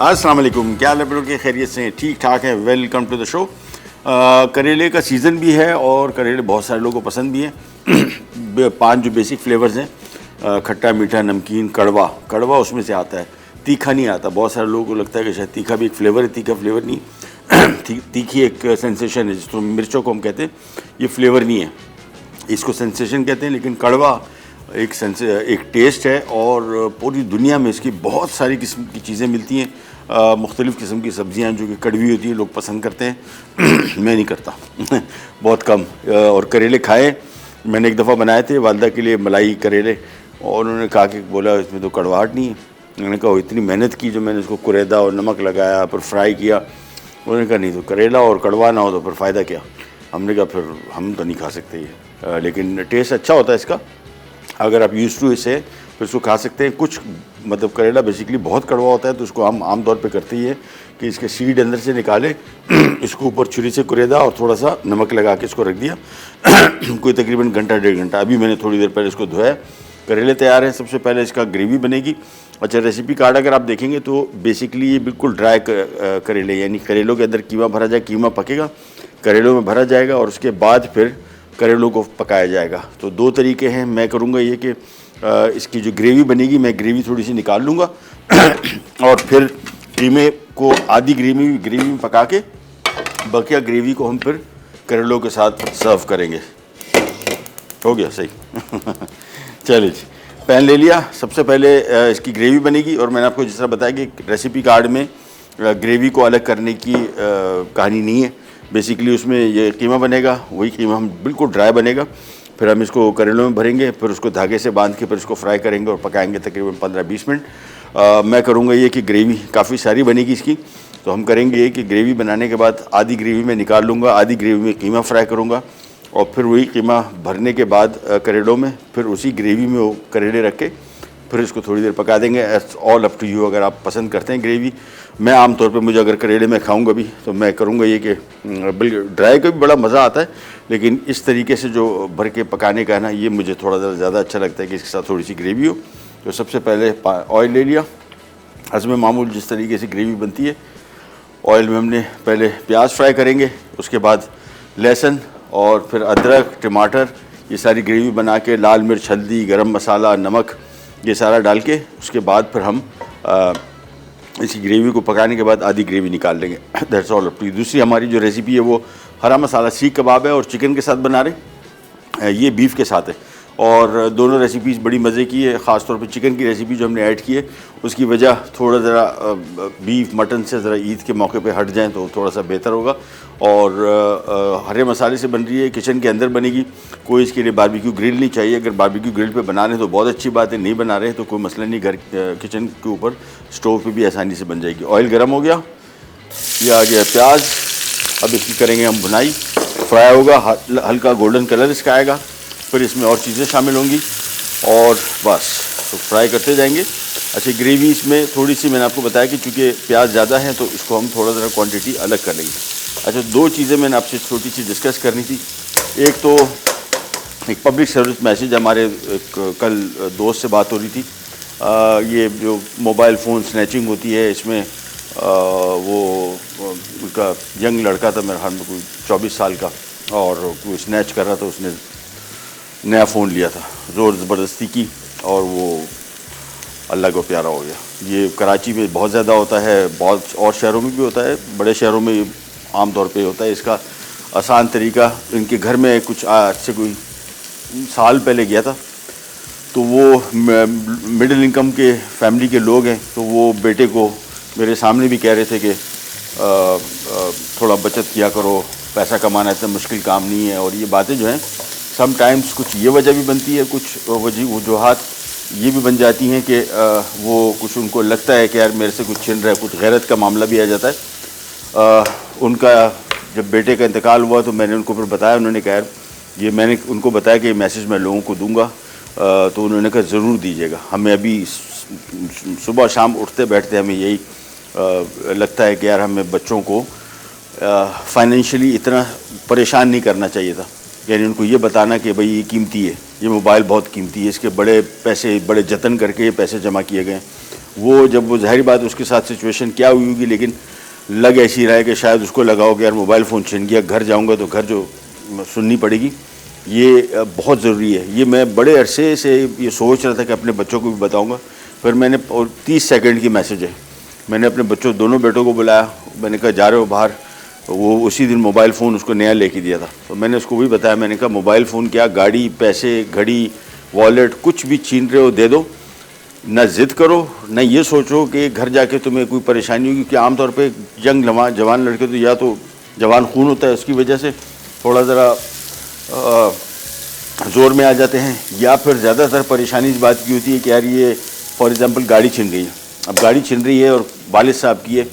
अस्सलाम वालेकुम, क्या हाल है लोग के? खैरियत से ठीक ठाक है। Welcome to the show. करेले का सीज़न भी है और करेले बहुत सारे लोगों को पसंद भी हैं। 5 जो बेसिक फ्लेवर्स हैं, खट्टा, मीठा, नमकीन, कड़वा। कड़वा उसमें से आता है, तीखा नहीं आता। बहुत सारे लोगों को लगता है कि शायद तीखा भी एक फ्लेवर है, तीखा फ्लेवर नहीं। तीखी एक सेंसेशन है, जिसको मिर्चों को हम कहते हैं, ये फ्लेवर नहीं है, इसको सेंसेशन कहते हैं। लेकिन कड़वा एक टेस्ट है और पूरी दुनिया में इसकी बहुत सारी किस्म की चीज़ें मिलती हैं। मुख्तलिफ़ किस्म की सब्ज़ियाँ जो कि कड़वी होती हैं, लोग पसंद करते हैं। मैं नहीं करता बहुत कम। और करेले खाए, मैंने एक दफ़ा बनाए थे वालदा के लिए मलाई करेले, और उन्होंने कहा कि बोला इसमें तो कड़वाहट नहीं है। मैंने कहा इतनी मेहनत की, जो मैंने इसको कुरेदा और नमक लगाया, फिर फ्राई किया। उन्होंने कहा नहीं, तो करेला और कड़वा ना हो तो फिर फ़ायदा क्या। हमने कहा फिर हम तो नहीं खा सकते ये, लेकिन टेस्ट अच्छा होता है इसका। अगर आप यूज़ टू इसे फिर उसको खा सकते हैं। कुछ मतलब करेला बेसिकली बहुत कड़वा होता है, तो उसको हम आम तौर पे करते ही है कि इसके सीड अंदर से निकाले, इसको ऊपर छुरी से कुरेदा और थोड़ा सा नमक लगा के इसको रख दिया। कोई तकरीबन घंटा 1.5 घंटा। अभी मैंने थोड़ी देर पहले इसको धोया, करेले तैयार हैं। सबसे पहले इसका ग्रेवी बनेगी। अच्छा, रेसिपी कार्ड अगर आप देखेंगे तो बेसिकली ये बिल्कुल ड्राई करेले, यानी करेलों के अंदर कीमा भरा जाए, कीमा पकेगा, करेलों में भरा जाएगा और उसके बाद फिर करेलों को पकाया जाएगा। तो 2 तरीके हैं। मैं करूँगा ये कि इसकी जो ग्रेवी बनेगी, मैं ग्रेवी थोड़ी सी निकाल लूँगा और फिर कीमे को आधी ग्रेवी में पका के बकिया ग्रेवी को हम फिर करेलों के साथ सर्व करेंगे। हो गया सही। चलिए जी, पैन ले लिया। सबसे पहले इसकी ग्रेवी बनेगी, और मैंने आपको जिस तरह बताया कि रेसिपी कार्ड में ग्रेवी को अलग करने की कहानी नहीं है। बेसिकली उसमें ये कीमा बनेगा, वही कीमा हम बिल्कुल ड्राई बनेगा। फिर हम इसको करेलों में भरेंगे, फिर उसको धागे से बांध के फिर इसको फ्राई करेंगे और पकाएंगे तकरीबन 15-20 मिनट। मैं करूँगा ये कि ग्रेवी काफ़ी सारी बनेगी इसकी, तो हम करेंगे ये कि ग्रेवी बनाने के बाद आधी ग्रेवी में निकाल लूँगा, आधी ग्रेवी में कीमा फ्राई करूँगा, और फिर वही कीमा भरने के बाद करेलों में फिर उसी ग्रेवी में वो करेले रख के फिर इसको थोड़ी देर पका देंगे। एट्स ऑल अप टू यू, अगर आप पसंद करते हैं ग्रेवी। मैं आमतौर पे मुझे अगर करेले में खाऊंगा भी तो मैं करूंगा ये कि बिल्कुल ड्राई का भी बड़ा मज़ा आता है, लेकिन इस तरीके से जो भर के पकाने का है ना, ये मुझे थोड़ा ज़्यादा अच्छा लगता है कि इसके साथ थोड़ी सी ग्रेवी हो। तो सबसे पहले ऑयल ले लिया, हज़म मामूल जिस तरीके से ग्रेवी बनती है। ऑयल में हमने पहले प्याज फ्राई करेंगे, उसके बाद लहसुन और फिर अदरक, टमाटर, ये सारी ग्रेवी बना के लाल मिर्च, हल्दी, गरम मसाला, नमक, ये सारा डाल के उसके बाद फिर हम इसी ग्रेवी को पकाने के बाद आधी ग्रेवी निकाल लेंगे। That's all up to you. दूसरी हमारी जो रेसिपी है वो हरा मसाला सीख कबाब है, और चिकन के साथ बना रहे, ये बीफ के साथ है। और दोनों रेसिपीज़ बड़ी मज़े की है। ख़ास तौर पे चिकन की रेसिपी जो हमने ऐड की है, उसकी वजह थोड़ा ज़रा बीफ मटन से ज़रा ईद के मौके पे हट जाएं तो थोड़ा सा बेहतर होगा। और हरे मसाले से बन रही है, किचन के अंदर बनेगी। कोई इसके लिए बारबेक्यू ग्रिल नहीं चाहिए। अगर बारबेक्यू ग्रिल पे बना रहे तो बहुत अच्छी बात है, नहीं बना रहे तो कोई मसला नहीं, घर किचन के ऊपर स्टोव पर भी आसानी से बन जाएगी। ऑयल गर्म हो गया, ये आ गया प्याज। अब इसकी करेंगे हम भुनाई, फ्राई होगा, हल्का गोल्डन कलर इसका आएगा, फिर इसमें और चीज़ें शामिल होंगी और बस तो फ्राई करते जाएंगे। अच्छा, ग्रेवी इसमें थोड़ी सी मैंने आपको बताया कि चूँकि प्याज ज़्यादा है तो इसको हम थोड़ा ज़रा क्वांटिटी अलग कर लेंगे। अच्छा, 2 चीज़ें मैंने आपसे छोटी सी डिस्कस करनी थी। एक तो एक पब्लिक सर्विस मैसेज, हमारे कल दोस्त से बात हो रही थी। ये जो मोबाइल फ़ोन स्नैचिंग होती है, इसमें वो उनका यंग लड़का था, मेरे ख्याल में कोई 24 साल का, और वो स्नैच कर रहा था। उसने नया फ़ोन लिया था, ज़ोर ज़बरदस्ती की, और वो अल्लाह को प्यारा हो गया। ये कराची में बहुत ज़्यादा होता है, बहुत और शहरों में भी होता है, बड़े शहरों में आम तौर पे होता है। इसका आसान तरीका, इनके घर में कुछ आज से कोई साल पहले गया था, तो वो मिडिल इनकम के फैमिली के लोग हैं, तो वो बेटे को मेरे सामने भी कह रहे थे कि थोड़ा बचत किया करो, पैसा कमाना इतना मुश्किल काम नहीं है। और ये बातें जो हैं समटाइम्स कुछ ये वजह भी बनती है, कुछ वजूहात ये भी बन जाती हैं कि वो कुछ उनको लगता है कि यार मेरे से कुछ छिन रहा है, कुछ गैरत का मामला भी आ जाता है। उनका जब बेटे का इंतकाल हुआ तो मैंने उनको फिर बताया, उन्होंने कहा ये मैंने उनको बताया कि मैसेज मैं लोगों को दूंगा, तो उन्होंने कहा ज़रूर दीजिएगा। हमें अभी सुबह शाम उठते बैठते हमें यही लगता है कि यार हमें बच्चों को फाइनेंशियली इतना परेशान नहीं करना चाहिए था। यानी उनको ये बताना कि भाई ये कीमती है, ये मोबाइल बहुत कीमती है, इसके बड़े पैसे, बड़े जतन करके ये पैसे जमा किए गए, वो जब वो ज़ाहिर बात उसके साथ सिचुएशन क्या हुई होगी, लेकिन लग ऐसी रहा है कि शायद उसको लगाओ कि यार मोबाइल फ़ोन छिन गया, घर जाऊँगा तो घर जो सुननी पड़ेगी। ये बहुत ज़रूरी है। ये मैं बड़े अरसे से ये सोच रहा था कि अपने बच्चों को भी बताऊँगा। फिर मैंने, और 30 सेकंड की मैसेज है, मैंने अपने बच्चों दोनों बेटों को बुलाया, मैंने कहा जा रहे हो बाहर। वो उसी दिन मोबाइल फ़ोन उसको नया लेके दिया था, तो मैंने उसको भी बताया, मैंने कहा मोबाइल फ़ोन क्या, गाड़ी, पैसे, घड़ी, वॉलेट, कुछ भी छीन रहे हो दे दो, ना ज़िद करो, ना ये सोचो कि घर जाके तुम्हें कोई परेशानी होगी, क्योंकि आमतौर पे यंग जवान लड़के तो या तो जवान खून होता है, उसकी वजह से थोड़ा ज़रा ज़ोर में आ जाते हैं, या फिर ज़्यादातर परेशानी इस बात की होती है कि यार ये फॉर एग्ज़ाम्पल गाड़ी छिन रही है, अब गाड़ी छिन रही है और वालिद साहब की है,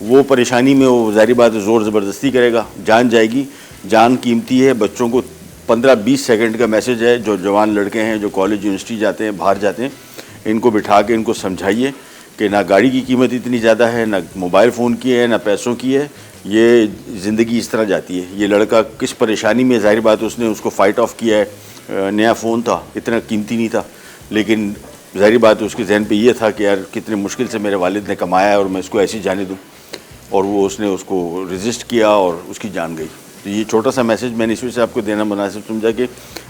वो परेशानी में वो ज़ाहिर बात है ज़ोर ज़बरदस्ती करेगा, जान जाएगी, जान कीमती है। बच्चों को 15-20 सेकंड का मैसेज है, जो जवान लड़के हैं, जो कॉलेज यूनिवर्सिटी जाते हैं, बाहर जाते हैं, इनको बिठा के इनको समझाइए कि ना गाड़ी की कीमत इतनी ज़्यादा है, ना मोबाइल फ़ोन की है, ना पैसों की है, ये ज़िंदगी इस तरह जाती है। ये लड़का किस परेशानी में, ज़ाहिर बात उसने उसको फ़ाइट ऑफ किया है, नया फ़ोन था, इतना कीमती नहीं था, लेकिन ज़ाहिर बात उसके जहन पे ये था कि यार कितने मुश्किल से मेरे वालिद ने कमाया है और मैं इसको ऐसे ही जाने दूँ, और वो उसने उसको रेजिस्ट किया और उसकी जान गई। तो ये छोटा सा मैसेज मैंने इस वजह से आपको देना मुनासिब समझा कि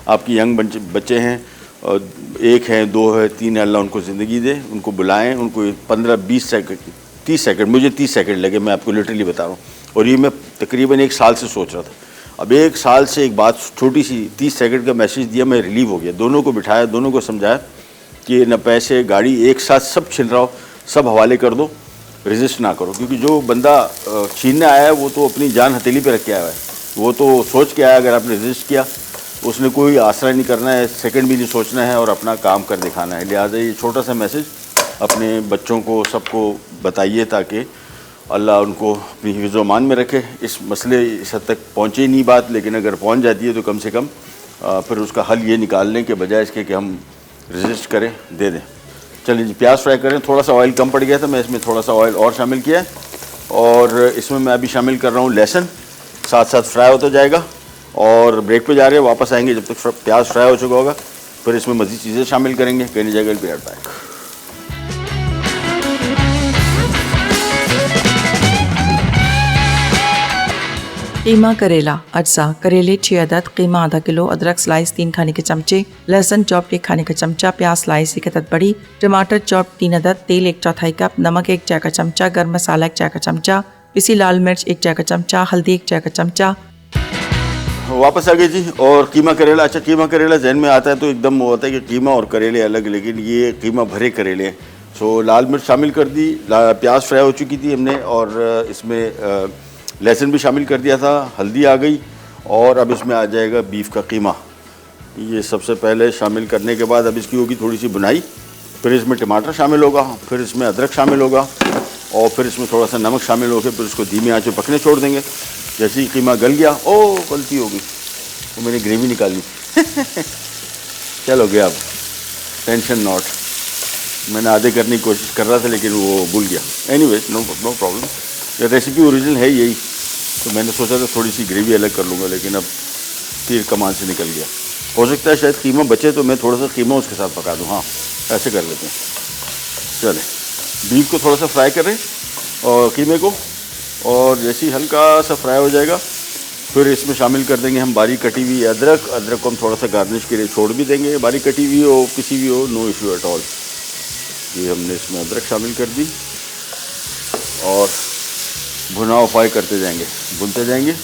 आपकी यंग बच्चे हैं, और 1 है, 2 है, 3 है, अल्लाह उनको ज़िंदगी दे, उनको बुलाएं, उनको 15-20 सेकंड, 30 सेकंड, मुझे 30 सेकंड लगे, मैं आपको लिटरली बता रहा हूँ, और ये मैं तकरीबन 1 साल से सोच रहा था। अब 1 साल से एक बात छोटी सी 30 सेकंड का मैसेज दिया, मैं रिलीव हो गया। दोनों को बिठाया, दोनों को समझाया कि न पैसे, गाड़ी, एक साथ सब छिन रहा हो, सब हवाले कर दो, रेजिस्ट ना करो, क्योंकि जो बंदा छीनने आया है वो तो अपनी जान हथेली पे रख के आया है, वो तो सोच के आया, अगर आपने रेजिस्ट किया उसने कोई आसरा नहीं करना है, सेकंड भी नहीं सोचना है और अपना काम कर दिखाना है। लिहाजा ये छोटा सा मैसेज अपने बच्चों को सबको बताइए, ताकि अल्लाह उनको अपनी हिफ्ज़-ओ-अमान में रखे। इस मसले इस हद तक पहुँचे नहीं बात, लेकिन अगर पहुँच जाती है तो कम से कम फिर उसका हल ये निकालने के बजाय इसके कि हम रेजिस्ट करें, दे दें। चलिए जी, प्याज फ्राई करें। थोड़ा सा ऑयल कम पड़ गया था, मैं इसमें थोड़ा सा ऑयल और शामिल किया है, और इसमें मैं अभी शामिल कर रहा हूँ लहसुन, साथ साथ फ्राई होता जाएगा। और ब्रेक पे जा रहे हैं, वापस आएंगे जब तक प्याज फ्राई हो चुका होगा, फिर इसमें मज़ीद चीज़ें शामिल करेंगे। कहने जाएगा बी राइट बैक। कीमा करेला अज्जा, करेले 6 अदद, कीमा आधा किलो, अदरक स्लाइस 3 खाने के चमचे, लहसुन चॉप 1 खाने का चमचा, प्याज स्लाइस 1 अदद बड़ी, टमाटर चॉप 3 अदद, तेल 1/4 कप, नमक 1 चाय का चमचा, गर्म मसाला 1 चाय का चमचा, पिसी लाल मिर्च 1 चाय का चमचा, हल्दी 1 चाय का चमचा। वापस आ गए जी। और कीमा करेला, अच्छा कीमा करेला जहन में आता है तो एकदम वो होता है कि कीमा और करेले अलग, लेकिन ये कीमा भरे करेले हैं। सो लाल मिर्च शामिल कर दी, प्याज फ्राई हो चुकी थी हमने, और इसमें लहसुन भी शामिल कर दिया था, हल्दी आ गई, और अब इसमें आ जाएगा बीफ का कीमा। ये सबसे पहले शामिल करने के बाद अब इसकी होगी थोड़ी सी बुनाई, फिर इसमें टमाटर शामिल होगा, फिर इसमें अदरक शामिल होगा, और फिर इसमें थोड़ा सा नमक शामिल होकर फिर उसको धीमी आंच पे पकने छोड़ देंगे। जैसे ही कीमा गल गया, ओ गलती हो गई, तो मैंने ग्रेवी निकाली चलो गया, अब टेंशन नॉट, मैंने आधे करने की कोशिश कर रहा था लेकिन वो भूल गया। एनीवेज नो प्रॉब्लम, ये रेसिपी ओरिजिनल है यही, तो मैंने सोचा था थोड़ी सी ग्रेवी अलग कर लूँगा, लेकिन अब तीर कमान से निकल गया। हो सकता है शायद कीमा बचे तो मैं थोड़ा सा कीमा उसके साथ पका दूँ। हाँ, ऐसे कर लेते हैं। चले, बीफ को थोड़ा सा फ्राई करें और कीमे को, और जैसे ही हल्का सा फ्राई हो जाएगा फिर इसमें शामिल कर देंगे हम बारीक कटी हुई अदरक। अदरक को हम थोड़ा सा गार्निश के लिए छोड़ भी देंगे, बारीक कटी हुई हो, किसी भी हो, नो इशू एट ऑल। ये हमने इसमें अदरक शामिल कर दी और भुनाव फ्राई करते जाएंगे, भुनते जाएंगे।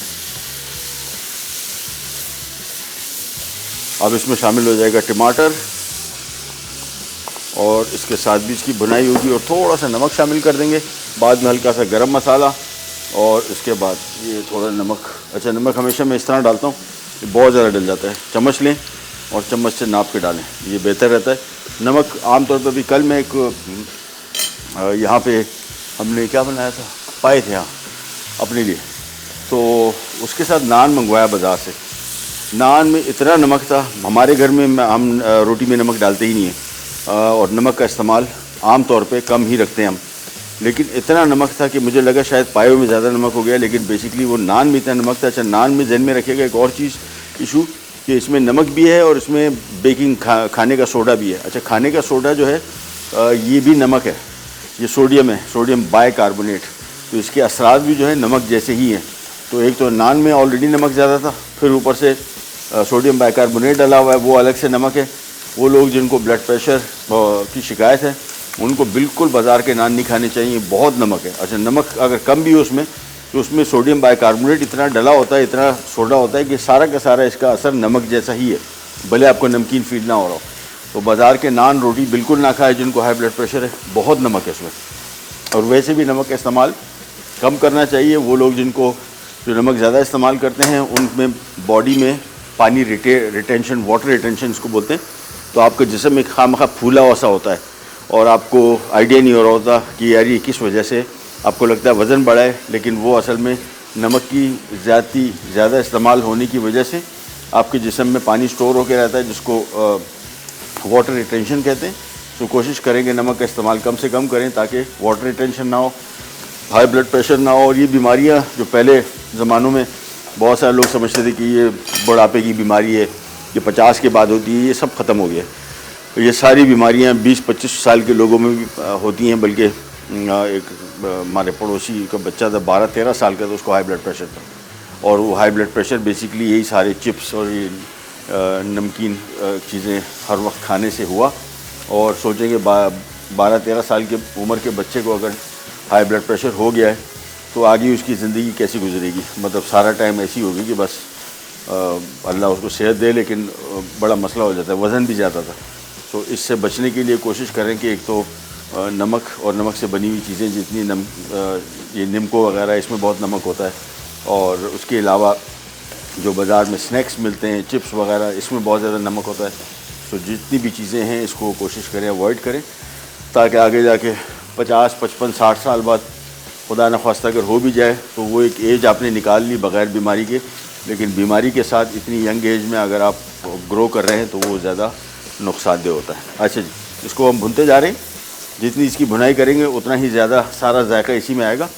अब इसमें शामिल हो जाएगा टमाटर, और इसके साथ भी इसकी भुनाई होगी, और थोड़ा सा नमक शामिल कर देंगे, बाद में हल्का सा गरम मसाला, और इसके बाद ये थोड़ा नमक। अच्छा, नमक हमेशा मैं इस तरह डालता हूँ, बहुत ज़्यादा डल जाता है, चम्मच लें और चम्मच से नाप के डालें, ये बेहतर रहता है। नमक आमतौर पर भी, कल मैं एक यहाँ पे हमने क्या बनाया था, पाए थे यहाँ अपने लिए, तो उसके साथ नान मंगवाया बाज़ार से। नान में इतना नमक था, हमारे घर में हम रोटी में नमक डालते ही नहीं हैं, और नमक का इस्तेमाल आम तौर पे कम ही रखते हैं हम, लेकिन इतना नमक था कि मुझे लगा शायद पायों में ज़्यादा नमक हो गया, लेकिन बेसिकली वो नान में इतना नमक था। अच्छा, नान में जहन में रखिएगा एक और चीज़ इशू, कि इसमें नमक भी है और इसमें बेकिंग खाने का सोडा भी है। अच्छा, खाने का सोडा जो है ये भी नमक है, ये सोडियम है, सोडियम बाइकार्बोनेट, तो इसके असरात भी जो है नमक जैसे ही हैं। तो एक तो नान में ऑलरेडी नमक ज़्यादा था, फिर ऊपर से सोडियम बाइकार्बोनेट डाला हुआ है, वो अलग से नमक है। वो लोग जिनको ब्लड प्रेशर की शिकायत है उनको बिल्कुल बाज़ार के नान नहीं खाने चाहिए, बहुत नमक है। अच्छा, नमक अगर कम भी हो उसमें, तो उसमें सोडियम बाइकार्बोनेट इतना डला होता है, इतना सोडा होता है कि सारा का सारा इसका असर नमक जैसा ही है, भले आपको नमकीन फील ना हो रहा हो। तो बाज़ार के नान रोटी बिल्कुल ना खाए जिनको हाई ब्लड प्रेशर है, बहुत नमक है उसमें। और वैसे भी नमक का इस्तेमाल कम करना चाहिए। वो लोग जिनको जो नमक ज़्यादा इस्तेमाल करते हैं उनमें बॉडी में पानी रिटेंशन, वाटर रिटेंशन इसको बोलते हैं, तो आपका जिस्म एक खामखा फूला वसा होता है और आपको आइडिया नहीं हो रहा होता कि यार ये किस वजह से आपको लगता है वज़न बढ़ा है, लेकिन वो असल में नमक की ज़्यादा इस्तेमाल होने की वजह से आपके जिस्म में पानी स्टोर होकर रहता है, जिसको वाटर रिटेंशन कहते हैं। तो कोशिश करेंगे नमक का इस्तेमाल कम से कम करें ताकि वाटर रिटेंशन ना हो, हाई ब्लड प्रेशर ना हो। और ये बीमारियां जो पहले ज़मानों में बहुत सारे लोग समझते थे कि ये बुढ़ापे की बीमारी है, ये 50 के बाद होती है, ये सब ख़त्म हो गया। तो ये सारी बीमारियां 20-25 साल के लोगों में भी होती हैं। बल्कि एक हमारे पड़ोसी का बच्चा था 12-13 साल का, तो उसको हाई ब्लड प्रेशर था। और वो हाई ब्लड प्रेशर बेसिकली यही सारे चिप्स और ये नमकीन चीज़ें हर वक्त खाने से हुआ। और सोचेंगे 12-13 साल के उम्र के बच्चे को अगर हाई ब्लड प्रेशर हो गया है तो आगे उसकी ज़िंदगी कैसी गुजरेगी, मतलब सारा टाइम ऐसी होगी कि बस अल्लाह उसको सेहत दे, लेकिन बड़ा मसला हो जाता है, वज़न भी ज़्यादा था। तो इससे बचने के लिए कोशिश करें कि एक तो नमक और नमक से बनी हुई चीज़ें जितनी ये निमको वगैरह, इसमें बहुत नमक होता है। और उसके अलावा जो बाज़ार में स्नैक्स मिलते हैं, चिप्स वगैरह, इसमें बहुत ज़्यादा नमक होता है। तो जितनी भी चीज़ें हैं इसको कोशिश करें अवॉइड करें, ताकि आगे जाके 50, 55, 60 साल बाद खुदा न ख्वास्ता अगर हो भी जाए तो वो एक एज आपने निकाल ली बग़ैर बीमारी के। लेकिन बीमारी के साथ इतनी यंग एज में अगर आप ग्रो कर रहे हैं तो वो ज़्यादा नुकसानदेह होता है। अच्छा जी, इसको हम भुनते जा रहे हैं, जितनी इसकी भुनाई करेंगे उतना ही ज़्यादा सारा जायका इसी में आएगा।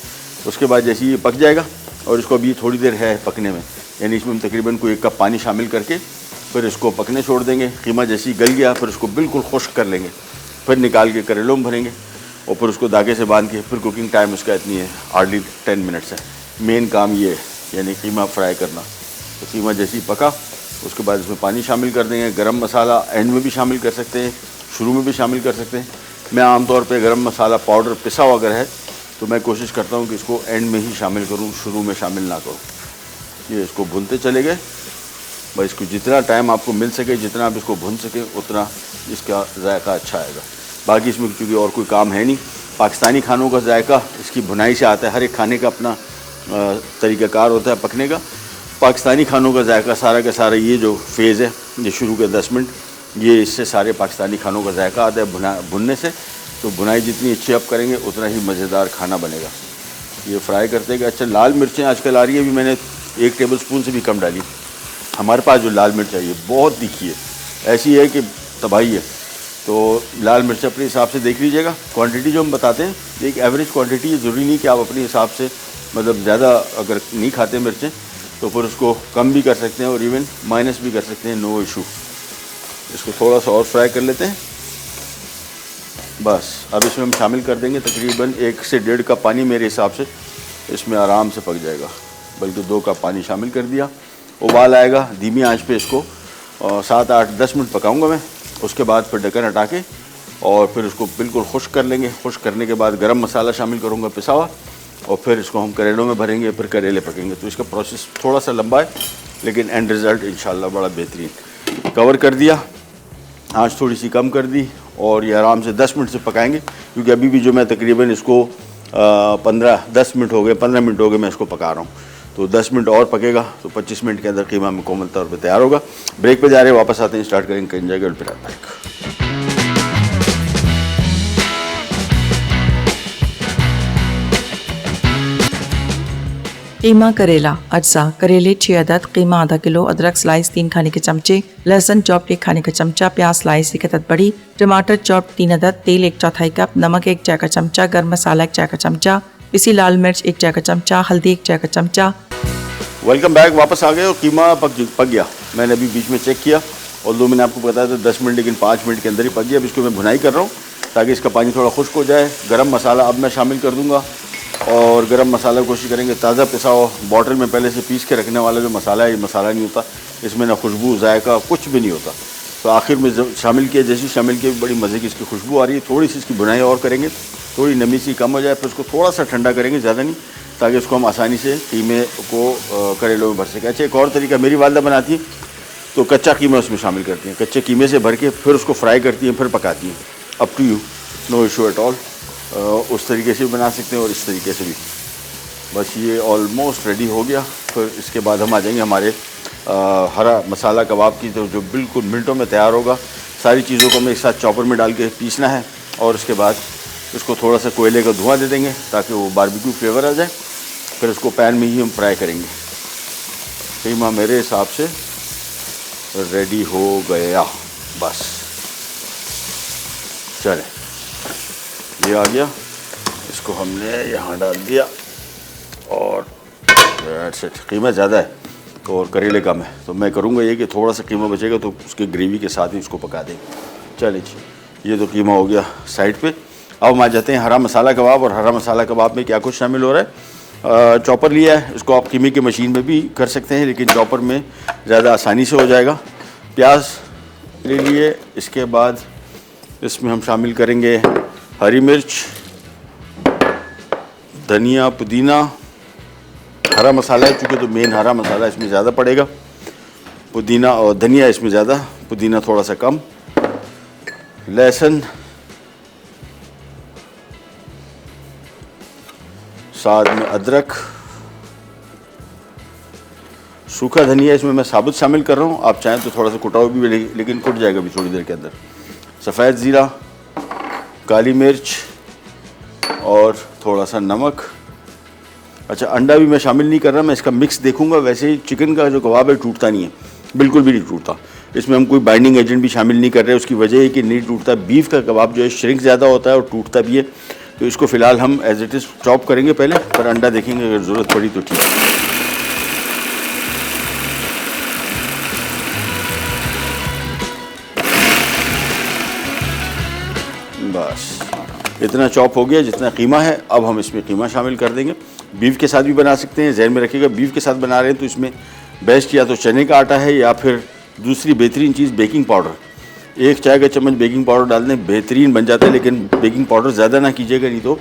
उसके बाद जैसे ये पक जाएगा, और इसको अभी थोड़ी देर है पकने में, यानी इसमें हम तकरीबन कोई 1 कप पानी शामिल करके फिर इसको पकने छोड़ देंगे। कीमा जैसे ही गल गया फिर उसको बिल्कुल खुश्क कर लेंगे, फिर निकाल के करेलों में भरेंगे और फिर उसको धागे से बांध के, फिर कुकिंग टाइम उसका इतनी है, हार्डली 10 मिनट्स है। मेन काम ये है, यानी कीमा फ्राई करना। तो कीमा जैसे ही पका उसके बाद इसमें पानी शामिल कर देंगे। गरम मसाला एंड में भी शामिल कर सकते हैं, शुरू में भी शामिल कर सकते हैं। मैं आमतौर पे गरम मसाला पाउडर पिसा हुआ अगर है तो मैं कोशिश करता हूँ कि इसको एंड में ही शामिल करूँ, शुरू में शामिल ना करूँ। ये इसको भूनते चले गए, बस इसको जितना टाइम आपको मिल सके, जितना आप इसको भून सके उतना इसका जायका अच्छा आएगा। बाकी इसमें चूँकि और कोई काम है नहीं, पाकिस्तानी खानों का जायका इसकी भुनाई से आता है। हर एक खाने का अपना तरीक़ाकार होता है पकने का। पाकिस्तानी खानों का जायका सारा का सारा ये जो फेज़ है, ये शुरू के 10 मिनट, ये इससे सारे पाकिस्तानी खानों का जायका आता है भुनने से। तो भुनाई जितनी अच्छी आप करेंगे उतना ही मज़ेदार खाना बनेगा। ये फ्राई करते गए। अच्छा, लाल मिर्चें आजकल आ रही है, अभी मैंने 1 टेबल स्पून से भी कम डाली। हमारे पास जो लाल मिर्च है ये बहुत तीखी है, ऐसी है कि तबाही है। तो लाल मिर्च अपने हिसाब से देख लीजिएगा। क्वांटिटी जो हम बताते हैं एक एवरेज क्वांटिटी है, ज़रूरी नहीं कि आप अपने हिसाब से, मतलब ज़्यादा अगर नहीं खाते मिर्चें तो फिर उसको कम भी कर सकते हैं और इवन माइनस भी कर सकते हैं, नो इशू। इसको थोड़ा सा और फ्राई कर लेते हैं बस। अब इसमें हम शामिल कर देंगे तकरीबन 1 से 1.5 कप पानी, मेरे हिसाब से इसमें आराम से पक जाएगा। बल्कि 2 कप पानी शामिल कर दिया। उबाल आएगा, धीमी आंच पे इसको 7, 8, 10 मिनट पकाऊंगा मैं। उसके बाद फिर ढक्कन हटा के और फिर उसको बिल्कुल खुश्क कर लेंगे। खुश्क करने के बाद गरम मसाला शामिल करूँगा पिसा हुआ, और फिर इसको हम करेलों में भरेंगे, फिर करेले पकेंगे। तो इसका प्रोसेस थोड़ा सा लंबा है, लेकिन एंड रिज़ल्ट इंशाल्लाह बड़ा बेहतरीन। कवर कर दिया, आँच थोड़ी सी कम कर दी, और ये आराम से 10 मिनट से पकाएंगे, क्योंकि अभी भी जो मैं तकरीबन इसको 15 मिनट हो गए मैं इसको पका रहा हूँ। तो 10 मिनट और पकेगा तो 25 मिनट के अंदर कीमा मुकम्मल तौर पे तैयार होगा। ब्रेक पे जा रहे हैं, वापस आते हैं, स्टार्ट करेंगे, कहीं जाएगा फिर बैक। कीमा करेला अज्जा, करेले 6 अदद, कीमा आधा किलो, अदरक स्लाइस 3 खाने के चमचे, लहसुन चॉप 1 खाने का चमचा, प्याज स्लाइस 1 अदद बड़ी, टमाटर चॉप 3 अदद, तेल 1/4 कप, नमक 1 चाय का चमचा, गर्म मसाला 1 चाय का चमचा, पिसी लाल मिर्च 1 चाय का चमचा, हल्दी 1 चाय का चमचा। वेलकम बैक, वापस आ गए और कीमा पक गया। मैंने अभी बीच में चेक किया और 2 मैंने आपको बताया था 10 मिनट, लेकिन 5 मिनट के अंदर ही पक गया। अब इसको मैं भुनाई कर रहा हूँ। ताकि इसका पानी थोड़ा खुश्क हो जाए। गरम मसाला अब मैं शामिल कर दूंगा, और गरम मसाला कोशिश करेंगे ताज़ा पिसा हो, बॉटल में पहले से पीस के रखने वाला जो मसाला है, ये मसाला नहीं होता, इसमें ना खुशबू जायका कुछ भी नहीं होता। तो आखिर में जब शामिल किया, जैसे शामिल किया, बड़ी मज़े की इसकी खुशबू आ रही है। थोड़ी सी इसकी बुनाई और करेंगे, थोड़ी नमी सी कम हो जाए, फिर उसको थोड़ा सा ठंडा करेंगे, ज़्यादा नहीं, ताकि उसको हम आसानी से कीमे को करेलों में भर सकें। अच्छा, एक और तरीका मेरी वालदा बनाती है, तो कच्चा कीमा उसमें शामिल करती हैं, कच्चे कीमे से भर के फिर उसको फ्राई करती हैं, फिर पकाती हैं। Up to you, no issue at all. उस तरीके से भी बना सकते हैं और इस तरीके से भी। बस ये ऑलमोस्ट रेडी हो गया। फिर इसके बाद हम आ जाएंगे हमारे हरा मसाला कबाब की, तो जो बिल्कुल मिनटों में तैयार होगा। सारी चीज़ों को हमें एक साथ चॉपर में डाल के पीसना है, और उसके बाद इसको थोड़ा सा कोयले का धुआं दे देंगे ताकि वो बारबेक्यू फ्लेवर आ जाए। फिर उसको पैन में ही हम फ्राई करेंगे। कीमा मेरे हिसाब से रेडी हो गया। बस चले, ये आ गया, इसको हमने यहाँ डाल दिया, और कीमा ज़्यादा है और करेले कम है, तो मैं करूँगा ये कि थोड़ा सा कीमा बचेगा तो उसके ग्रेवी के साथ ही उसको पका देंगे। चलिए जी, ये तो कीमा हो गया साइड पे। अब हम आ जाते हैं हरा मसाला कबाब। और हरा मसाला कबाब में क्या कुछ शामिल हो रहा है। चॉपर लिया है, इसको आप कीमे की मशीन में भी कर सकते हैं, लेकिन चॉपर में ज़्यादा आसानी से हो जाएगा। प्याज ले लिए, इसके बाद इसमें हम शामिल करेंगे हरी मिर्च, धनिया, पुदीना। हरा मसाला है चूँकि, तो मेन हरा मसाला इसमें ज़्यादा पड़ेगा। पुदीना और धनिया इसमें ज़्यादा, पुदीना थोड़ा सा कम। लहसुन, साथ में अदरक, सूखा धनिया इसमें मैं साबुत शामिल कर रहा हूँ, आप चाहें तो थोड़ा सा कुटा हुआ भी, लेकिन कुट जाएगा भी थोड़ी देर के अंदर। सफ़ेद ज़ीरा, काली मिर्च और थोड़ा सा नमक। अच्छा, अंडा भी मैं शामिल नहीं कर रहा, मैं इसका मिक्स देखूंगा। वैसे ही चिकन का जो कबाब है टूटता नहीं है, बिल्कुल भी नहीं टूटता। इसमें हम कोई बाइंडिंग एजेंट भी शामिल नहीं कर रहे, उसकी वजह है कि नहीं टूटता। बीफ का कबाब जो है श्रिंक ज़्यादा होता है और टूटता भी है, तो इसको फ़िलहाल हम एज इट इज़ चॉप करेंगे पहले, पर अंडा देखेंगे अगर ज़रूरत पड़ी तो ठीक है। बस इतना चॉप हो गया जितना कीमा है। अब हम इसमें कीमा शामिल कर देंगे। बीफ के साथ भी बना सकते हैं, जहन में रखिएगा बीफ के साथ बना रहे हैं तो इसमें बेस्ट या तो चने का आटा है, या फिर दूसरी बेहतरीन चीज़ बेकिंग पाउडर। 1 चाय का चम्मच बेकिंग पाउडर डाल दें, बेहतरीन बन जाता है। लेकिन बेकिंग पाउडर ज़्यादा ना कीजिएगा, नहीं तो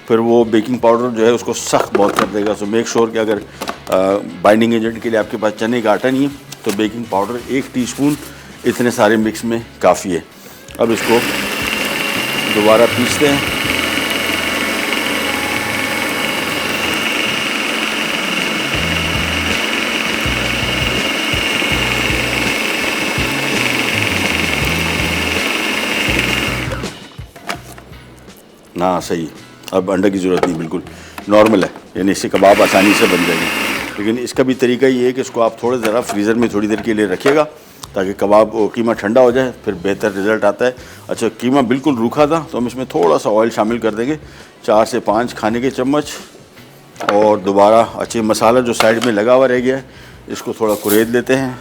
फिर वो बेकिंग पाउडर जो है उसको सख्त बहुत कर देगा। सो मेक श्योर कि अगर बाइंडिंग एजेंट के लिए आपके पास चने का आटा नहीं है तो बेकिंग पाउडर 1 टीस्पून इतने सारे मिक्स में काफ़ी है। अब इसको दोबारा पीसते हैं। हाँ सही, अब अंडा की ज़रूरत नहीं, बिल्कुल नॉर्मल है, यानी इससे कबाब आसानी से बन जाएगी। लेकिन इसका भी तरीका ये है कि इसको आप थोड़ा ज़रा फ्रीज़र में थोड़ी देर के लिए रखिएगा ताकि कबाब कीमा ठंडा हो जाए, फिर बेहतर रिज़ल्ट आता है। अच्छा, कीमा बिल्कुल रूखा था तो हम इसमें थोड़ा सा ऑयल शामिल कर देंगे, 4 से 5 खाने के चम्मच। और दोबारा अच्छे मसाला जो साइड में लगा हुआ रह गया है इसको थोड़ा कुरेद लेते हैं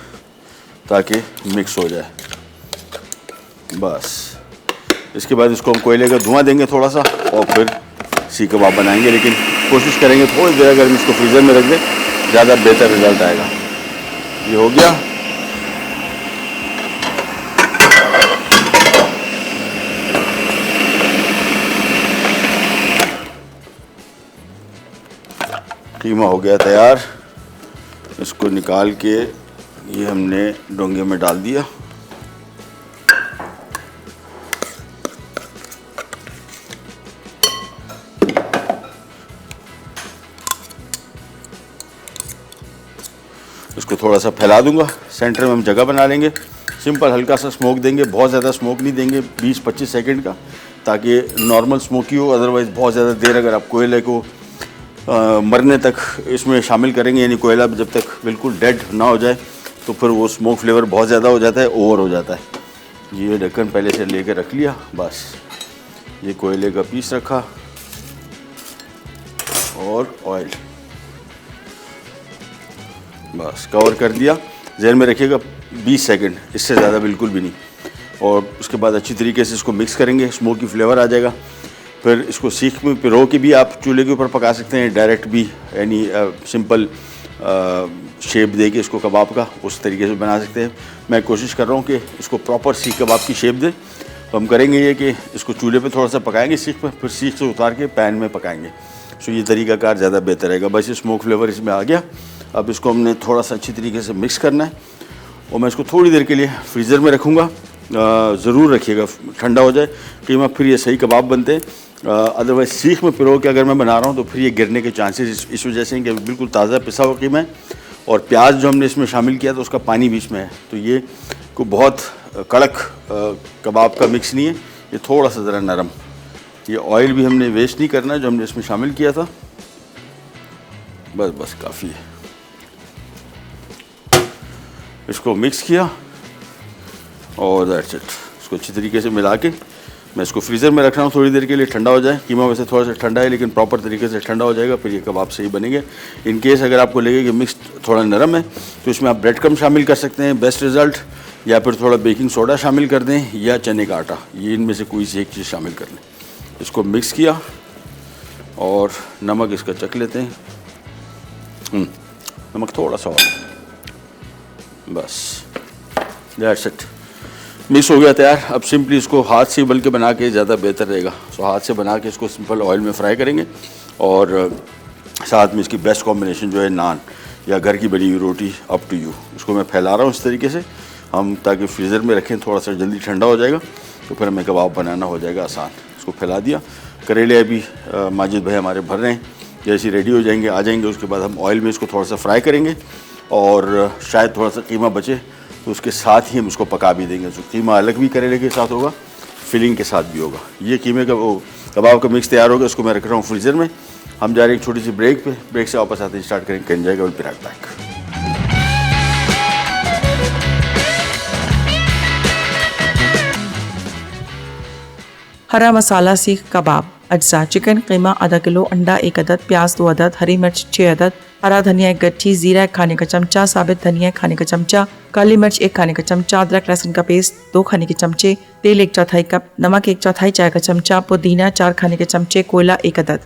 ताकि मिक्स हो जाए। बस इसके बाद इसको हम कोयले का धुआं देंगे थोड़ा सा, और फिर सीख कबाब बनाएंगे। लेकिन कोशिश करेंगे थोड़ी देर अगर हम इसको फ्रीज़र में रख दें, ज़्यादा बेहतर रिज़ल्ट आएगा। ये हो गया। कीमा हो गया तैयार। इसको निकाल के ये हमने डोंगे में डाल दिया। इसको थोड़ा सा फैला दूंगा, सेंटर में हम जगह बना लेंगे। सिंपल हल्का सा स्मोक देंगे, बहुत ज़्यादा स्मोक नहीं देंगे, 20-25 सेकंड का, ताकि नॉर्मल स्मोकी हो। अदरवाइज़ बहुत ज़्यादा देर अगर आप कोयले को मरने तक इसमें शामिल करेंगे, यानी कोयला जब तक बिल्कुल डेड ना हो जाए, तो फिर वो स्मोक फ्लेवर बहुत ज़्यादा हो जाता है, ओवर हो जाता है। ये ढक्कन पहले से लेकर रख लिया। बस ये कोयले का पीस रखा और ऑयल, बस कवर कर दिया। जहन में रखिएगा 20 सेकंड, इससे ज़्यादा बिल्कुल भी नहीं। और उसके बाद अच्छी तरीके से इसको मिक्स करेंगे, स्मोकी फ्लेवर आ जाएगा। फिर इसको सीख में पिरो के भी आप चूल्हे के ऊपर पका सकते हैं, डायरेक्ट भी, यानी सिंपल शेप दे के इसको कबाब का उस तरीके से बना सकते हैं। मैं कोशिश कर रहा हूँ कि इसको प्रॉपर सीख कबाब की शेप दें। तो हम करेंगे ये कि इसको चूल्हे पे थोड़ा सा पकाएंगे सीख पे, फिर सीख से उतार के पैन में पकाएंगे। सो ये तरीकाकार ज़्यादा बेहतर रहेगा। बस ये स्मोक फ्लेवर इसमें आ गया। अब इसको हमने थोड़ा सा अच्छी तरीके से मिक्स करना है और मैं इसको थोड़ी देर के लिए फ्रीज़र में रखूँगा। ज़रूर रखिएगा ठंडा हो जाए कीमा, फिर ये सही कबाब बनते हैं। अदरवाइज़ सीख में पिरो के अगर मैं बना रहा हूँ तो फिर ये गिरने के चांसेस इस वजह से कि बिल्कुल ताज़ा पिसा हुआ कीमा है और प्याज जो हमने इसमें शामिल किया तो उसका पानी बीच में है, तो ये को बहुत कड़क कबाब का मिक्स नहीं है, ये थोड़ा सा ज़रा नरम। ये ऑयल भी हमने वेस्ट नहीं करना है जो हमने इसमें शामिल किया था, बस काफ़ी है। इसको मिक्स किया और दैट्स इट। इसको अच्छी तरीके से मिला के मैं इसको फ्रीज़र में रख रहा हूँ थोड़ी देर के लिए, ठंडा हो जाए। कीमा वैसे थोड़ा सा ठंडा है लेकिन प्रॉपर तरीके से ठंडा हो जाएगा, फिर ये कबाब सही बनेंगे। इन केस अगर आपको लगे कि मिक्स थोड़ा नरम है तो इसमें आप ब्रेड क्रम्ब शामिल कर सकते हैं, बेस्ट रिज़ल्ट, या फिर थोड़ा बेकिंग सोडा शामिल कर दें या चने का आटा, ये इनमें से कोई सी एक चीज़ शामिल कर लें। इसको मिक्स किया और नमक इसका चख लेते हैं। नमक थोड़ा सा और, बस दैट्स इट। मिक्स हो गया तैयार। अब सिंपली इसको हाथ से बल्कि बना के ज़्यादा बेहतर रहेगा। सो हाथ से बना के इसको सिंपल ऑयल में फ्राई करेंगे और साथ में इसकी बेस्ट कॉम्बिनेशन जो है नान या घर की बनी हुई रोटी, अप टू यू। इसको मैं फैला रहा हूँ इस तरीके से हम, ताकि फ्रीज़र में रखें, थोड़ा सा जल्दी ठंडा हो जाएगा तो फिर हमें कबाब बनाना हो जाएगा आसान। इसको फैला दिया। करेले अभी माजिद भाई हमारे भर रहे हैं, जैसे रेडी हो जाएंगे आ जाएंगे उसके बाद हम ऑयल में इसको थोड़ा सा फ्राई करेंगे और शायद थोड़ा सा कीमा बचे तो उसके साथ ही हम उसको पका भी देंगे। तो कीमा अलग भी करेले के साथ होगा, फिलिंग के साथ भी होगा। ये कीमे का वो कबाब का मिक्स तैयार होगा, उसको मैं रख रहा हूँ फ्रीज़र में। हम जा रहे हैं एक छोटी सी ब्रेक पे, ब्रेक से वापस आते ही स्टार्ट करेंगे, कहीं जाएगा विल बी राइट बैक। हरा मसाला सीख कबाब अज्जा, चिकन कीमा आधा किलो, अंडा 1 अदद, प्याज 2 अदद, हरी मिर्च 6 अदद, हरा धनिया 1 गट्ठी, जीरा 1 खाने का चमचा, साबित धनिया 1 खाने का चमचा, काली मिर्च 1 खाने का चमचा, अदरक लहसुन का पेस्ट 2 खाने के चमचे, तेल 1/4 कप, नमक 1/4 चाय का चमचा, पुदीना 4 खाने के चमचे, कोयला 1 अदद।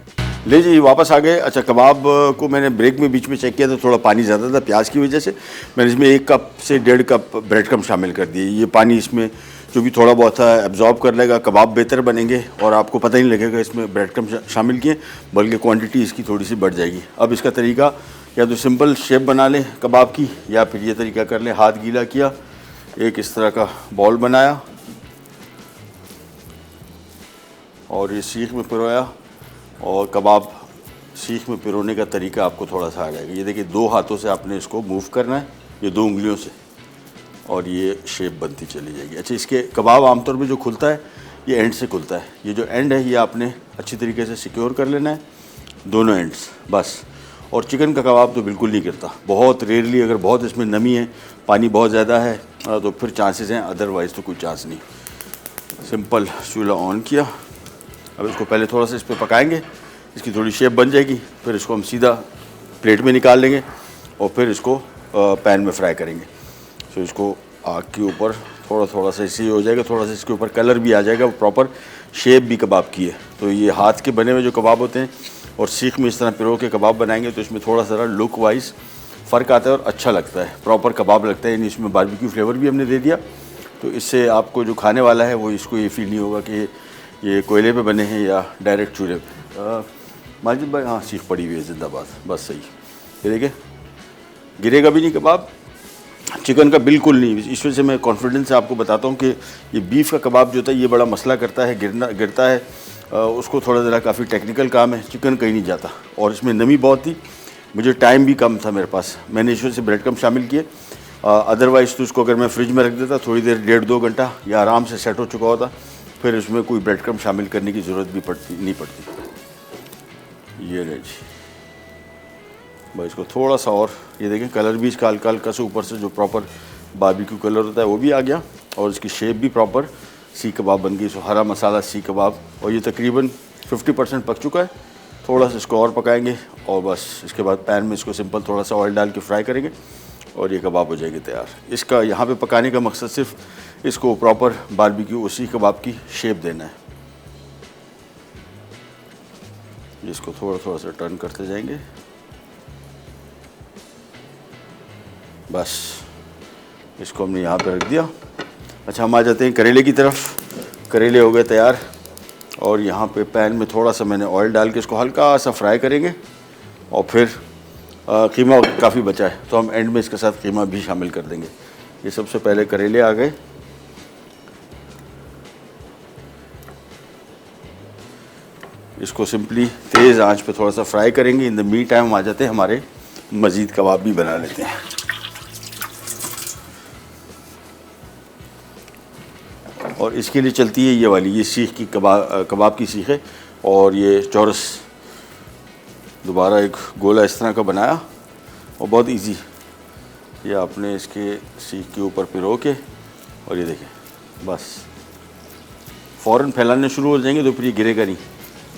ले जी वापस आ गए। अच्छा, कबाब को मैंने ब्रेक में बीच में चेक किया तो थोड़ा पानी ज़्यादा था प्याज की वजह से। मैंने इसमें 1 कप से 1.5 कप ब्रेड क्रम्ब शामिल कर दिए। ये पानी इसमें जो भी थोड़ा बहुत था एब्जॉर्ब कर लेगा, कबाब बेहतर बनेंगे और आपको पता ही नहीं लगेगा इसमें ब्रेड क्रम्ब शामिल किए, बल्कि क्वांटिटी इसकी थोड़ी सी बढ़ जाएगी। अब इसका तरीका या तो सिंपल शेप बना लें कबाब की, या फिर ये तरीका कर लें, हाथ गीला किया, एक इस तरह का बॉल बनाया और ये सीख में पिरोया, और कबाब सीख में पिरोने का तरीका आपको थोड़ा सा आ जाएगा। ये देखिए 2 हाथों से आपने इसको मूव करना है, ये 2 उंगलियों से, और ये शेप बनती चली जाएगी। अच्छा, इसके कबाब आमतौर पे जो खुलता है ये एंड से खुलता है। ये जो एंड है ये आपने अच्छी तरीके से सिक्योर कर लेना है, दोनों एंड्स बस। और चिकन का कबाब तो बिल्कुल नहीं गिरता, बहुत रेयरली, अगर बहुत इसमें नमी है, पानी बहुत ज़्यादा है तो फिर चांसेस हैं, अदरवाइज़ तो कोई चांस नहीं। सिंपल चूल्हा ऑन किया। अब इसको पहले थोड़ा सा इस पर पकाएंगे, इसकी थोड़ी शेप बन जाएगी, फिर इसको हम सीधा प्लेट में निकाल लेंगे और फिर इसको पैन में फ्राई करेंगे। तो इसको आग के ऊपर थोड़ा सा इसी हो जाएगा, थोड़ा सा इसके ऊपर कलर भी आ जाएगा, प्रॉपर शेप भी कबाब की है। तो ये हाथ के बने हुए जो कबाब होते हैं और सीख में इस तरह पिरो के कबाब बनाएंगे तो इसमें थोड़ा सा लुक वाइज फ़र्क आता है और अच्छा लगता है, प्रॉपर कबाब लगता है। यानी इसमें बारबेक्यू फ्लेवर भी हमने दे दिया, तो इससे आपको जो खाने वाला है वो इसको ये फील नहीं होगा कि ये कोयले पे बने हैं या डायरेक्ट चूल्हे पे। माजिद भाई, हाँ सीख पड़ी हुई है जिंदाबाद, बस सही। ये देखिए गिरेगा भी नहीं कबाब, चिकन का बिल्कुल नहीं। इस वजह से मैं कॉन्फिडेंस से आपको बताता हूँ कि ये बीफ का कबाब जो होता है ये बड़ा मसला करता है, गिरता है, उसको थोड़ा ज़रा काफ़ी टेक्निकल काम है। चिकन कहीं नहीं जाता और इसमें नमी बहुत थी, मुझे टाइम भी कम था मेरे पास, मैंने इस वजह से ब्रेड क्रम्ब शामिल किए। अदरवाइज़ तो उसको अगर मैं फ्रिज में रख देता थोड़ी देर, 1.5-2 घंटा, या आराम से सेट हो चुका होता, फिर उसमें कोई ब्रेड क्रम्ब शामिल करने की ज़रूरत भी नहीं पड़ती। ये ले जी भाई, इसको थोड़ा सा और, ये देखें कलर भी इसका हल्का हल्का से ऊपर से जो प्रॉपर बारबेक्यू कलर होता है वो भी आ गया, और इसकी शेप भी प्रॉपर सीख कबाब बन गई। सो हरा मसाला सीख कबाब, और ये तकरीबन 50% पक चुका है। थोड़ा सा इसको और पकाएंगे और बस इसके बाद पैन में इसको सिंपल थोड़ा सा ऑयल डाल के फ्राई करेंगे और ये कबाब हो जाएगी तैयार। इसका यहाँ पे पकाने का मकसद सिर्फ इसको प्रॉपर बारबेक्यू उसी कबाब की शेप देना है। इसको थोड़ा थोड़ा सा टर्न करते जाएंगे, बस इसको हमने यहाँ पे रख दिया। अच्छा, हम आ जाते हैं करेले की तरफ। करेले हो गए तैयार और यहाँ पे पैन में थोड़ा सा मैंने ऑयल डाल के इसको हल्का सा फ्राई करेंगे और फिर कीमा काफ़ी बचा है तो हम एंड में इसके साथ कीमा भी शामिल कर देंगे। ये सबसे पहले करेले आ गए, इसको सिंपली तेज़ आंच पे थोड़ा सा फ्राई करेंगे। इन द मीन टाइम आ जाते हैं हमारे मज़ीद कबाब भी बना लेते हैं। और इसके लिए चलती है ये वाली, ये सीख की कबाब की सीख है और ये चौरस दोबारा एक गोला इस तरह का बनाया और बहुत इजी। ये आपने इसके सीख के ऊपर पिरो के और ये देखें बस फ़ौरन फैलाने शुरू हो जाएंगे तो फिर ये गिरेगा नहीं,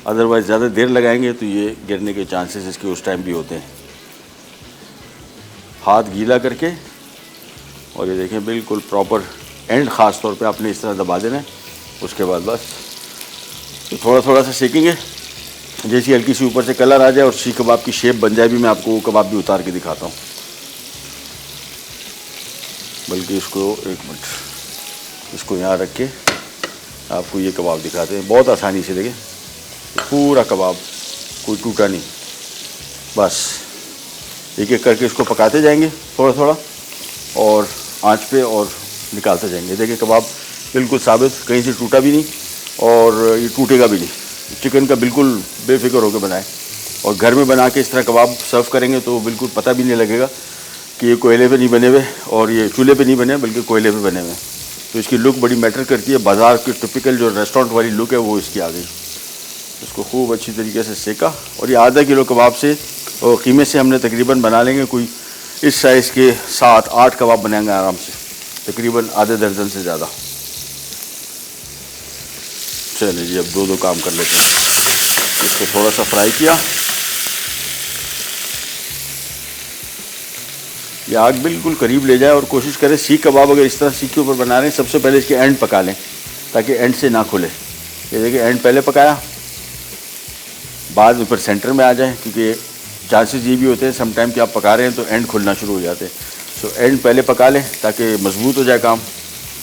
अदरवाइज़ ज़्यादा देर लगाएंगे तो ये गिरने के चांसेस इसके उस टाइम भी होते हैं। हाथ गीला करके और ये देखें बिल्कुल प्रॉपर एंड ख़ास तौर पे आपने इस तरह दबा देना है। उसके बाद बस तो थोड़ा थोड़ा सा सेकेंगे, जैसी हल्की सी ऊपर से कलर आ जाए और सीख कबाब की शेप बन जाए भी मैं आपको वो कबाब भी उतार के दिखाता हूँ। बल्कि इसको एक मिनट, इसको यहाँ रख के आपको ये कबाब दिखाते हैं बहुत आसानी से। देखें पूरा कबाब कोई टूटा नहीं, बस एक एक करके इसको पकाते जाएंगे थोड़ा थोड़ा और आंच पे और निकालते जाएंगे। देखिए कबाब बिल्कुल साबित, कहीं से टूटा भी नहीं और ये टूटेगा भी नहीं। चिकन का बिल्कुल बेफिक्र होकर बनाएं और घर में बना के इस तरह कबाब सर्व करेंगे तो बिल्कुल पता भी नहीं लगेगा कि ये कोयले पे नहीं बने हुए और ये चूल्हे पे नहीं बने बल्कि कोयले पे बने हुए। तो इसकी लुक बड़ी मैटर करती है। बाज़ार की टिपिकल जो रेस्टोरेंट वाली लुक है वो इसकी आ गई। इसको खूब अच्छी तरीके से सेका और ये आधा किलो कबाब से और कीमे से हमने तकरीबन बना लेंगे कोई इस साइज़ के 7-8 कबाब बनाएंगे आराम से, तकरीबन आधे दर्जन से ज़्यादा। चलिए जी अब दो काम कर लेते हैं। इसको थोड़ा सा फ्राई किया, ये आग बिल्कुल करीब ले जाए और कोशिश करें सीख कबाब अगर इस तरह सीख के ऊपर बना रहे हैं सबसे पहले इसके एंड पका लें ताकि एंड से ना खुले। ये देखिए एंड पहले पकाया, बाद में फिर सेंटर में आ जाए, क्योंकि चांसेस ये भी होते हैं समटाइम कि आप पका रहे हैं तो एंड खुलना शुरू हो जाते हैं। तो एंड पहले पका लें ताकि मजबूत हो जाए काम,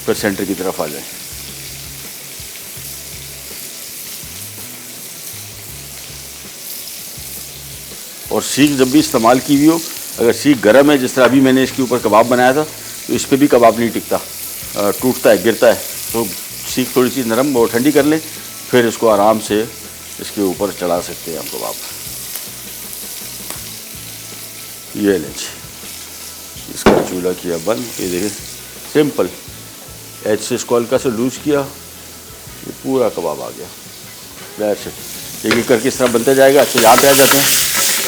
फिर सेंटर की तरफ आ जाए। और सीख जब भी इस्तेमाल की हुई हो, अगर सीख गर्म है जिस तरह अभी मैंने इसके ऊपर कबाब बनाया था तो इस पर भी कबाब नहीं टिकता, टूटता है, गिरता है। तो सीख थोड़ी सी नरम और ठंडी कर लें फिर इसको आराम से इसके ऊपर चढ़ा सकते हैं हम कबाब। ये लें, इसका चूल्हा किया बंद। ये देखिए सिंपल, एज से इसको हल्का से लूज़ किया, ये पूरा कबाब आ गया। That's it. एक एक करके इस तरह बनते जाएगा। अच्छा यहाँ पे आ जाते हैं,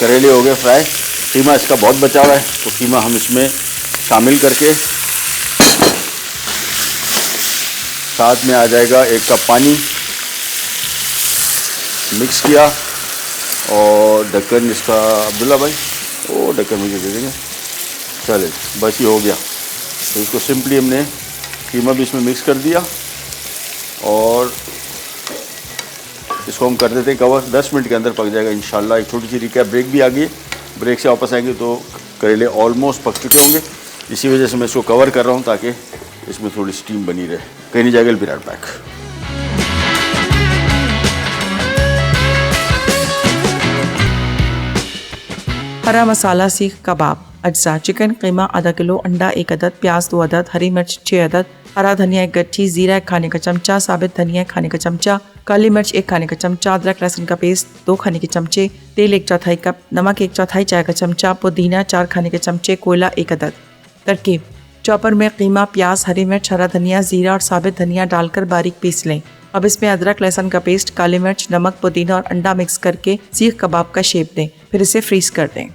करेले हो गए फ्राई, कीमा इसका बहुत बचा हुआ है तो कीमा हम इसमें शामिल करके साथ में आ जाएगा 1 कप पानी, मिक्स किया और ढक्कन इसका अब्दुल्ला भाई वो ढक्कन मुझे दे देंगे। चले बस ये हो गया। तो इसको सिंपली हमने कीमा भी इसमें मिक्स कर दिया और इसको हम कर देते हैं कवर। 10 मिनट के अंदर पक जाएगा इंशाल्लाह। एक छोटी सी रिकैप ब्रेक भी आ गई है, ब्रेक से वापस आएंगे तो करेले ऑलमोस्ट पक चुके होंगे। इसी वजह से मैं इसको कवर कर रहा हूँ ताकि इसमें थोड़ी स्टीम बनी रहे। कहीं नहीं जाएगा, विल बी राइट बैक। हरा मसाला सीख कबाब अज्जा चिकन कीमा आधा किलो, अंडा 1 अदद, प्याज 2 अदद, हरी मिर्च 6 अदद, हरा धनिया 1 गट्ठी, जीरा 1 खाने का चमचा, साबित धनिया 1 खाने का चमचा, काली मिर्च 1 खाने का चमचा, अदरक लहसुन का पेस्ट 2 खाने के चमचे, तेल 1/4 कप, नमक 1/4 चाय का चमचा, पुदीना 4 खाने के चमचे, कोयला 1 अदद। तरकीब: चॉपर में कीमा, प्याज, हरी मिर्च, हरा धनिया, जीरा और साबित धनिया डालकर बारीक पीस लें। अब इसमें अदरक लहसुन का पेस्ट, काली मिर्च, नमक, पुदीना और अंडा मिक्स करके सीख कबाब का शेप दें, फिर इसे फ्रीज कर दें।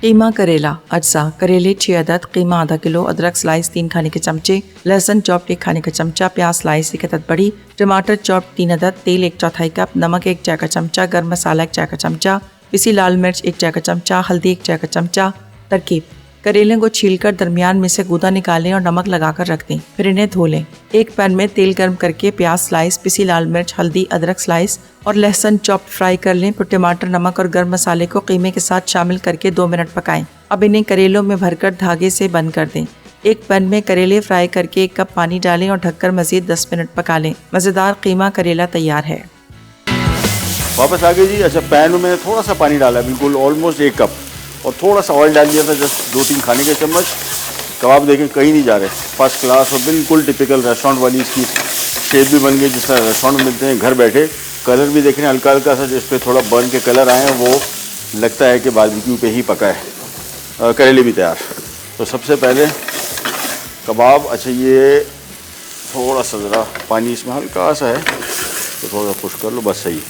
कीमा करेला अज्जा करेले 6 अदद, कीमा आधा किलो, अदरक स्लाइस 3 खाने के चमचे, लहसुन चॉप्ड 1 खाने का चमचा, प्याज स्लाइस 1 अदद बड़ी, टमाटर चॉप्ड 3 अदद, तेल 1/4 कप, नमक 1 चाय का चमचा, गर्म मसाला 1 चाय का चमचा, पिसी लाल मिर्च 1 चाय का चमचा, हल्दी 1 चाय का चमचा। तरकीब: करेले को छीलकर दरमियान में से गूदा निकालें और नमक लगाकर रख दें। फिर इन्हें धो लें। एक पैन में तेल गर्म करके प्याज स्लाइस, पिसी लाल मिर्च, हल्दी, अदरक स्लाइस और लहसुन चॉप्ड फ्राई कर लें। फिर टमाटर, नमक और गर्म मसाले को कीमे के साथ शामिल करके 2 मिनट पकाएं। अब इन्हें करेलों में भरकर धागे से बंद कर दें। एक पैन में करेले फ्राई करके 1 कप पानी डालें और ढककर मजीद 10 मिनट पका लें। मज़ेदार कीमा करेला तैयार है। वापस आ गए जी। अच्छा, पैन में मैंने थोड़ा सा पानी डाला, बिल्कुल ऑलमोस्ट 1 कप, और थोड़ा सा ऑयल डाल दिया था, जस्ट 2-3 खाने के चम्मच। कबाब देखें कहीं नहीं जा रहे, फर्स्ट क्लास और बिल्कुल टिपिकल रेस्टोरेंट वाली इसकी शेप भी बन गई जिस तरह रेस्टोरेंट में मिलते हैं घर बैठे। कलर भी देख रहे हैं हल्का हल्का सा, जिस पे थोड़ा बर्न के कलर आए हैं, वो लगता है कि बारबेक्यू पे ही पका है। करेले भी तैयार। तो सबसे पहले कबाब, अच्छा ये थोड़ा सा ज़रा पानी इसमें हल्का सा है तो थोड़ा सा पुश कर लो, बस सही।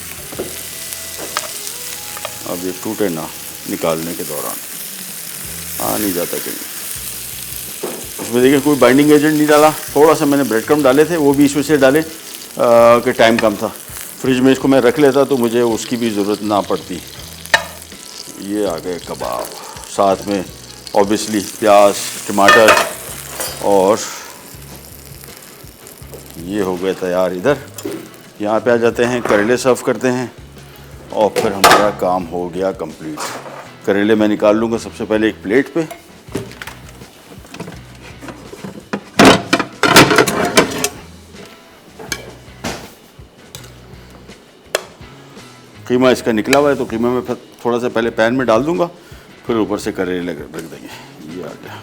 अब ये टूटे ना निकालने के दौरान, नहीं जाता कहीं। इसमें देखिए कोई बाइंडिंग एजेंट नहीं डाला, थोड़ा सा मैंने ब्रेड क्रम्ब डाले थे, वो भी इस वजह से डाले कि टाइम कम था। फ्रिज में इसको मैं रख लेता तो मुझे उसकी भी ज़रूरत ना पड़ती। ये आ गए कबाब, साथ में ऑब्वियसली प्याज, टमाटर, और ये हो गए तैयार। इधर यहाँ पे आ जाते हैं, करेले सर्व करते हैं और फिर हमारा काम हो गया कंप्लीट। करेले मैं निकाल लूँगा सबसे पहले एक प्लेट पे। कीमा इसका निकला हुआ है तो कीमा में थोड़ा सा पहले पैन में डाल दूँगा, फिर ऊपर से करेले रख देंगे। ये आ गया।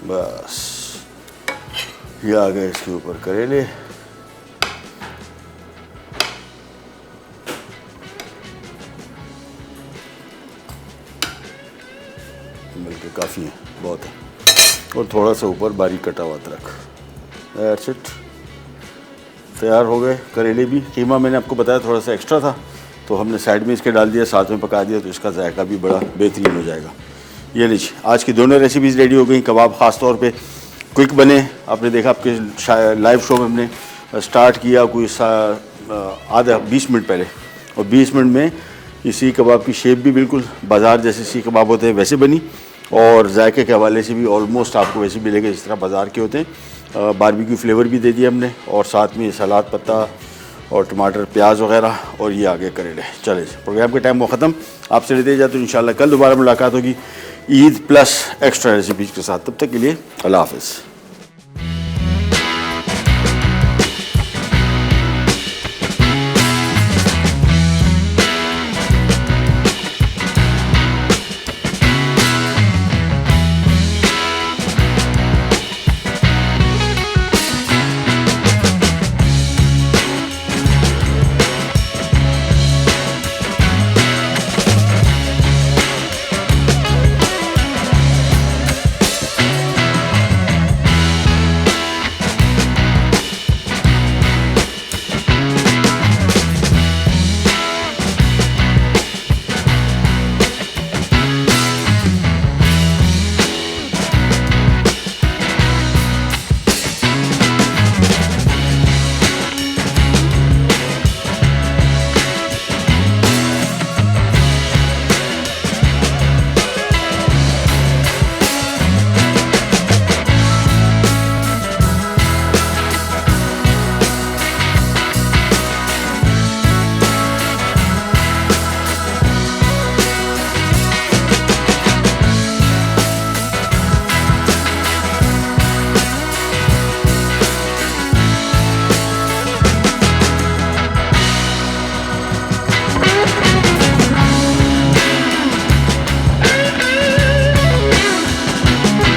बस ये आ गए इसके ऊपर करेले। मिलके काफ़ी है, बहुत है, और थोड़ा सा ऊपर बारीक कटा हुआ अदरक। दैट्स इट, तैयार हो गए करेले भी। कीमा मैंने आपको बताया थोड़ा सा एक्स्ट्रा था तो हमने साइड में इसके डाल दिया, साथ में पका दिया, तो इसका जायका भी बड़ा बेहतरीन हो जाएगा। ये लीजिए, आज की दोनों रेसिपीज़ रेडी हो गई। कबाब ख़ास तौर पे क्विक बने, आपने देखा आपके लाइव शो में हमने स्टार्ट किया कोई आधा 20 मिनट पहले, और 20 मिनट में ये सीख कबाब की शेप भी बिल्कुल बाज़ार जैसे सीख कबाब होते हैं वैसे बनी, और जायके के हवाले से भी ऑलमोस्ट आपको वैसे मिलेगा जिस तरह बाज़ार के होते हैं। बारबेक्यू फ्लेवर भी दे दिया हमने, और साथ में सलाद पत्ता और टमाटर, प्याज वगैरह, और ये आगे करेले। चले, प्रोग्राम के टाइम वो ख़त्म, आपसे लेते जाते तो इंशाल्लाह कल दोबारा मुलाकात होगी ईद प्लस एक्स्ट्रा रेसिपीज़ के साथ। तब तक के लिए अल्लाह हाफ़िज़।